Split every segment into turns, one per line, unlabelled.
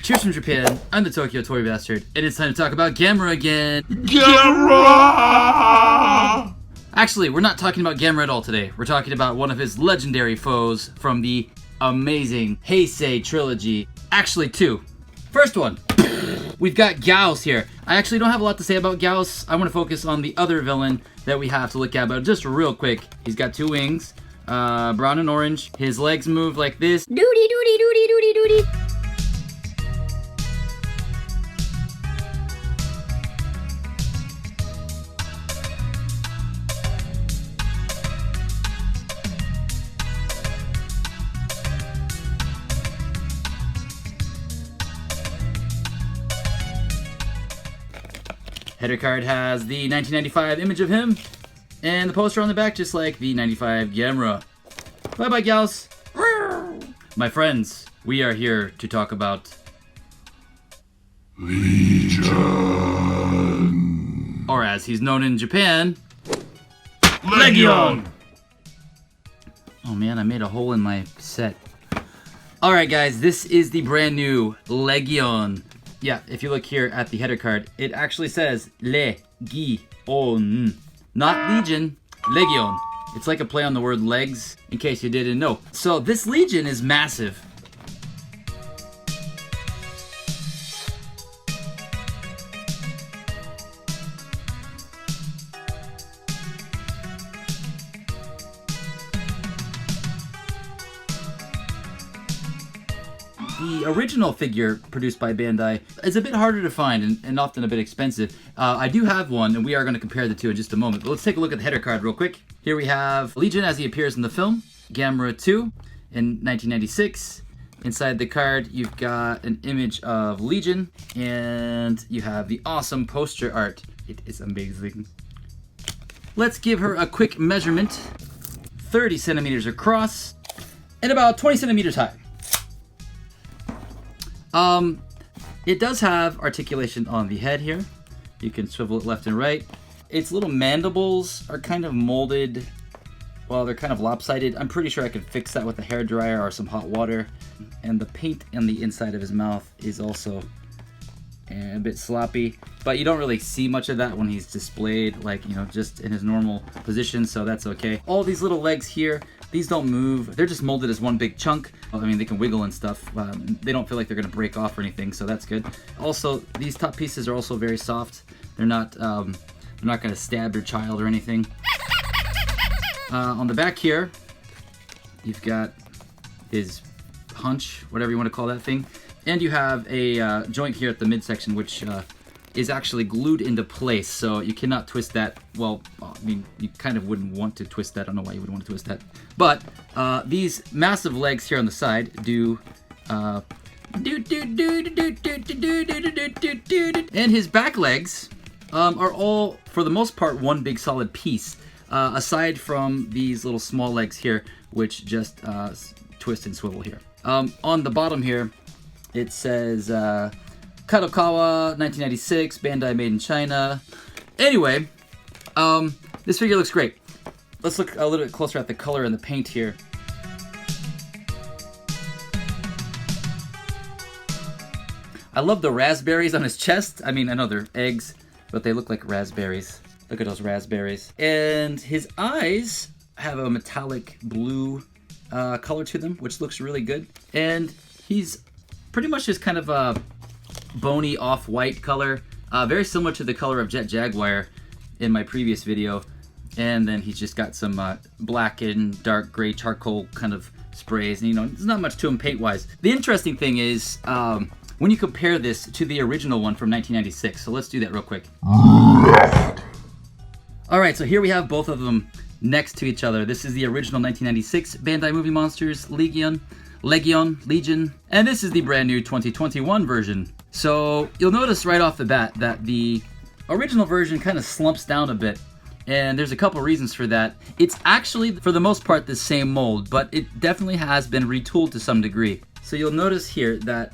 Cheers from Japan, I'm the Tokyo Toy Bastard, and it's time to talk about Gamera again.
Gamera!
Actually, we're not talking about Gamera at all today. We're talking about one of his legendary foes from the amazing Heisei Trilogy. Actually, two. First one, we've got Gyaos here. I actually don't have a lot to say about Gyaos. I want to focus on the other villain that we have to look at, but just real quick, he's got two wings, brown and orange. His legs move like this.
Doody doody doody doody doody.
Header card has the 1995 image of him, and the poster on the back just like the 95 Gamera. Bye bye, Gyaos. My friends, we are here to talk about
Legion.
or as he's known in Japan,
Legion.
Oh man, I made a hole in my set. Alright guys, this is the brand new Legion. Yeah, if you look here at the header card, it actually says Legion. Not Legion, Legion. It's like a play on the word legs, in case you didn't know. So this Legion is massive. The original figure produced by Bandai is a bit harder to find and often a bit expensive. I do have one, and we are going to compare the two in just a moment. But let's take a look at the header card real quick. Here we have Legion as he appears in the film, Gamera 2 in 1996. Inside the card, you've got an image of Legion, and you have the awesome poster art. It is amazing. Let's give her a quick measurement. 30 centimeters across and about 20 centimeters high. It does have articulation on the head here. You can swivel it left and right. Its little mandibles are kind of molded. Well, they're kind of lopsided. I'm pretty sure I could fix that with a hairdryer or some hot water. And the paint on the inside of his mouth is also a bit sloppy. But you don't really see much of that when he's displayed, like, you know, just in his normal position, so that's okay. All these little legs here, these don't move. They're just molded as one big chunk. I mean, they can wiggle and stuff. They don't feel like they're gonna break off or anything, so that's good. Also, these top pieces are also very soft. They're not gonna stab your child or anything. On the back here, you've got his hunch, whatever you want to call that thing. And you have a joint here at the midsection, which is actually glued into place, so you cannot twist that. Well, I mean, you kind of wouldn't want to twist that. I don't know why you would want to twist that. But these massive legs here on the side do and his back legs are all, for the most part, one big solid piece, aside from these little small legs here, which just twist and swivel here. On the bottom here, it says Kadokawa 1996, Bandai made in China. Anyway, this figure looks great. Let's look a little bit closer at the color and the paint here. I love the raspberries on his chest. I mean, I know they're eggs, but they look like raspberries. Look at those raspberries. And his eyes have a metallic blue color to them, which looks really good. And he's pretty much just kind of a bony off-white color, very similar to the color of Jet Jaguar in my previous video. And then he's just got some black and dark gray charcoal kind of sprays. And, you know, there's not much to him paint-wise. The interesting thing is when you compare this to the original one from 1996. So let's do that real quick. All right, so here we have both of them next to each other. This is the original 1996 Bandai Movie Monsters Legion, and this is the brand new 2021 version. So you'll notice right off the bat that the original version kind of slumps down a bit, and there's a couple reasons for that. It's actually, for the most part, the same mold, but it definitely has been retooled to some degree. So you'll notice here that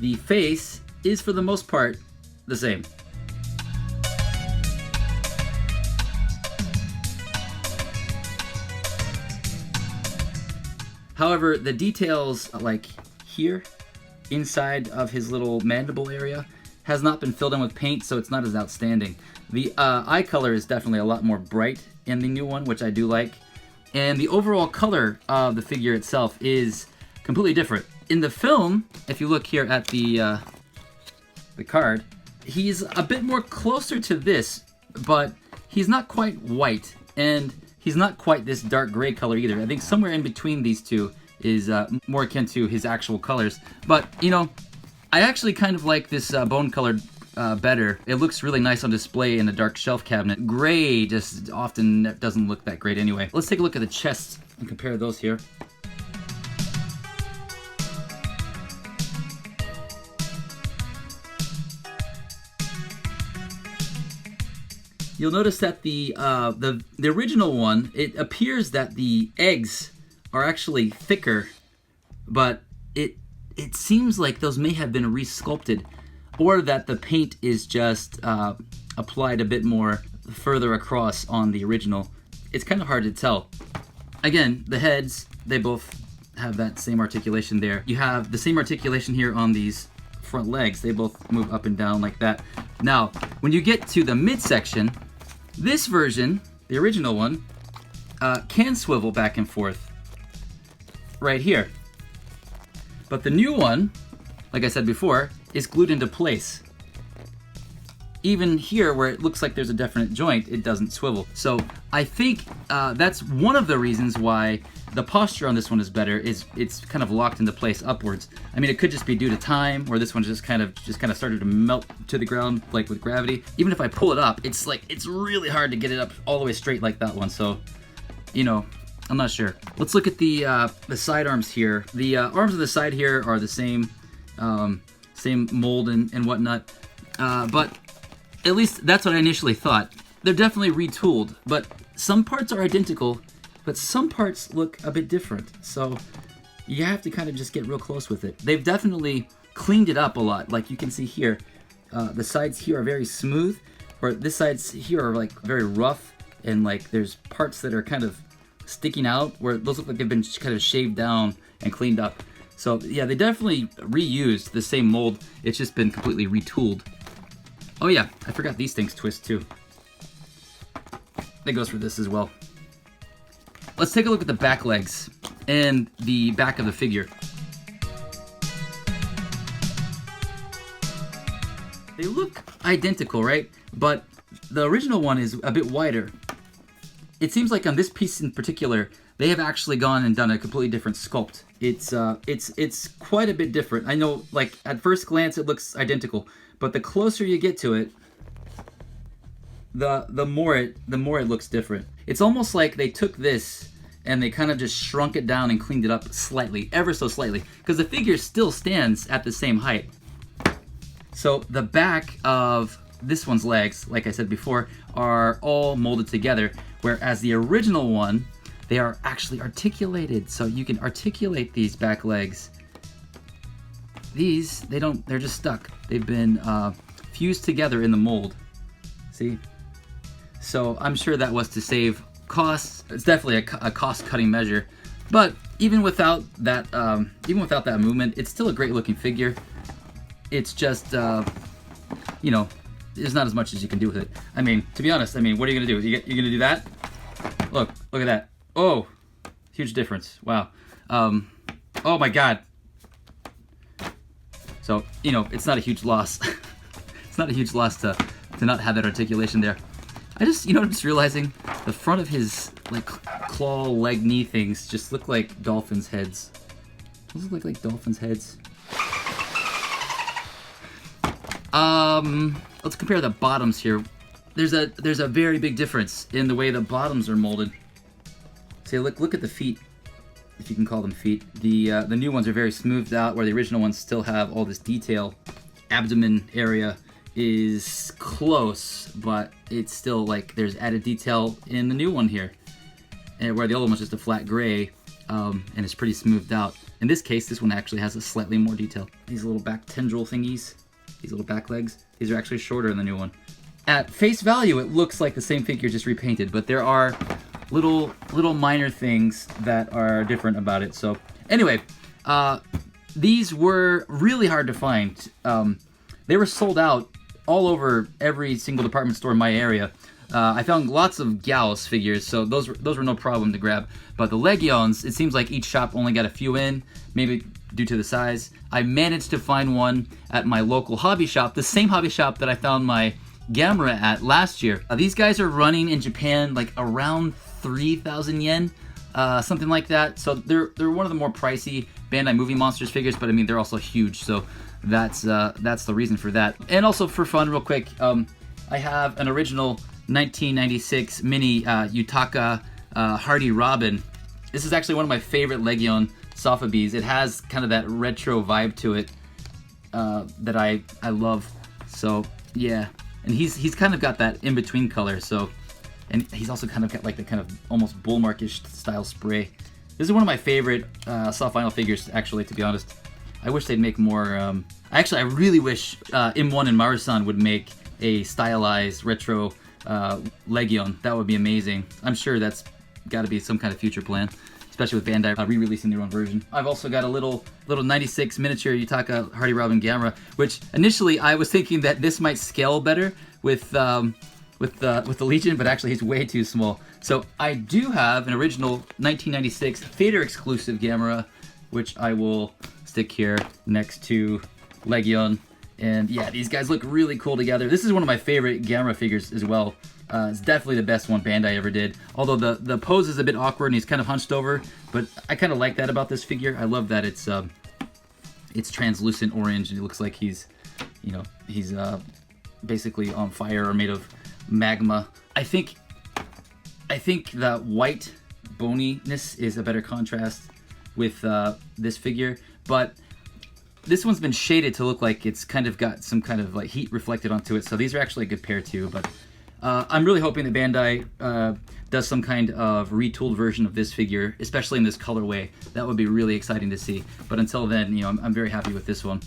the face is, for the most part, the same. However, the details like here inside of his little mandible area has not been filled in with paint, so it's not as outstanding. The eye color is definitely a lot more bright in the new one, which I do like. And the overall color of the figure itself is completely different. In the film, if you look here at the card, he's a bit more closer to this, but he's not quite white, and he's not quite this dark gray color either. I think somewhere in between these two is more akin to his actual colors. But, you know, I actually kind of like this bone-colored better. It looks really nice on display in a dark shelf cabinet. Gray just often doesn't look that great anyway. Let's take a look at the chests and compare those here. You'll notice that the original one, it appears that the eggs are actually thicker, but it seems like those may have been resculpted, or that the paint is just applied a bit more further across on the original. It's kind of hard to tell. Again, the heads, they both have that same articulation there. You have the same articulation here on these front legs. They both move up and down like that. Now, when you get to the midsection, this version, the original one, can swivel back and forth right here. But the new one, like I said before, is glued into place. Even here, where it looks like there's a definite joint, it doesn't swivel. So I think that's one of the reasons why the posture on this one is better. Is it's kind of locked into place upwards. I mean, it could just be due to time, or this one just kind of started to melt to the ground, like with gravity. Even if I pull it up, it's really hard to get it up all the way straight like that one. So, you know, I'm not sure. Let's look at the side arms here. The arms on the side here are the same mold and whatnot, but at least that's what I initially thought. They're definitely retooled, but some parts are identical, but some parts look a bit different. So you have to kind of just get real close with it. They've definitely cleaned it up a lot. Like you can see here, the sides here are very smooth, or this sides here are like very rough, and like there's parts that are kind of sticking out where those look like they've been kind of shaved down and cleaned up. So yeah, they definitely reused the same mold. It's just been completely retooled. Oh yeah, I forgot these things twist too. That goes for this as well. Let's take a look at the back legs and the back of the figure. They look identical, right? But the original one is a bit wider. It seems like on this piece in particular, they have actually gone and done a completely different sculpt. It's quite a bit different. I know, like at first glance, it looks identical, but the closer you get to it, the more it looks different. It's almost like they took this and they kind of just shrunk it down and cleaned it up slightly, ever so slightly, because the figure still stands at the same height. So the back of this one's legs, like I said before, are all molded together, whereas the original one, they are actually articulated. So you can articulate these back legs. These, they're just stuck. They've been fused together in the mold. See? So I'm sure that was to save costs. It's definitely a cost-cutting measure. But even without that movement, it's still a great-looking figure. It's just, you know, there's not as much as you can do with it. I mean, to be honest, I mean, what are you gonna do? You're gonna do that? Look at that. Oh, huge difference. Wow. Oh my God. So, you know, it's not a huge loss. It's not a huge loss to not have that articulation there. I'm just realizing the front of his like claw, leg, knee things just look like dolphins' heads. Those look like dolphins' heads. Let's compare the bottoms here. There's a very big difference in the way the bottoms are molded. See, look at the feet, if you can call them feet. The new ones are very smoothed out, where the original ones still have all this detail. Abdomen area is close, but it's still like there's added detail in the new one here, and where the old one was just a flat gray, and it's pretty smoothed out. In this case, this one actually has a slightly more detail. These little back tendril thingies, these little back legs, these are actually shorter in the new one. At face value, it looks like the same figure just repainted, but there are little minor things that are different about it. So anyway, these were really hard to find. They were sold out all over every single department store in my area. I found lots of Gyaos figures, so those were no problem to grab. But the Legions, it seems like each shop only got a few in, maybe due to the size. I managed to find one at my local hobby shop, the same hobby shop that I found my Gamera at last year. These guys are running in Japan like around 3,000 yen, something like that. So they're one of the more pricey Bandai Movie Monsters figures, but I mean they're also huge, so that's the reason for that. And also for fun, real quick, I have an original 1996 mini Yutaka Hardy Robin. This is actually one of my favorite Legion Sofabis. It has kind of that retro vibe to it that I love. So yeah, and he's kind of got that in between color. So, and he's also kind of got like the kind of almost bullmarkish style spray. This is one of my favorite soft vinyl figures, actually, to be honest. I wish they'd make more. Actually, I really wish M1 and Maru-san would make a stylized retro Legion. That would be amazing. I'm sure that's got to be some kind of future plan, especially with Bandai re-releasing their own version. I've also got a little 96 miniature Yutaka Hardy Robin Gamera, which initially I was thinking that this might scale better with the Legion, but actually he's way too small. So I do have an original 1996 Theater exclusive Gamera, which I will stick here next to Legion. And yeah, these guys look really cool together. This is one of my favorite Gamera figures as well. It's definitely the best one Bandai ever did. Although the pose is a bit awkward and he's kind of hunched over, but I kind of like that about this figure. I love that it's translucent orange and it looks like he's basically on fire or made of magma. I think the white boniness is a better contrast with this figure, but this one's been shaded to look like it's kind of got some kind of like heat reflected onto it, so these are actually a good pair too. But I'm really hoping that Bandai does some kind of retooled version of this figure, especially in this colorway. That would be really exciting to see. But until then, I'm very happy with this one.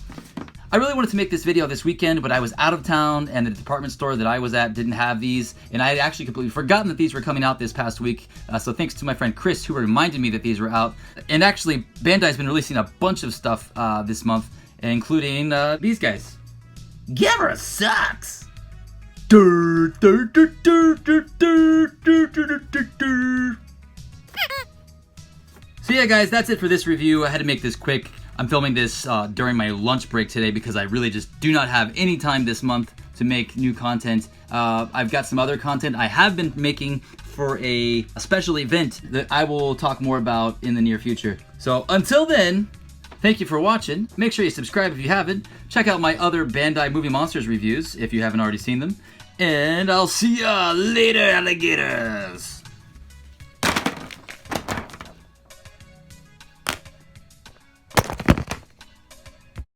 I really wanted to make this video this weekend, but I was out of town and the department store that I was at didn't have these, and I had actually completely forgotten that these were coming out this past week. So thanks to my friend Chris, who reminded me that these were out. And actually, Bandai's been releasing a bunch of stuff this month, including these guys. Gamera sucks! So yeah, guys, that's it for this review. I had to make this quick. I'm filming this during my lunch break today because I really just do not have any time this month to make new content. I've got some other content I have been making for a special event that I will talk more about in the near future. So until then, thank you for watching. Make sure you subscribe if you haven't. Check out my other Bandai Movie Monsters reviews if you haven't already seen them. And I'll see ya later, alligators!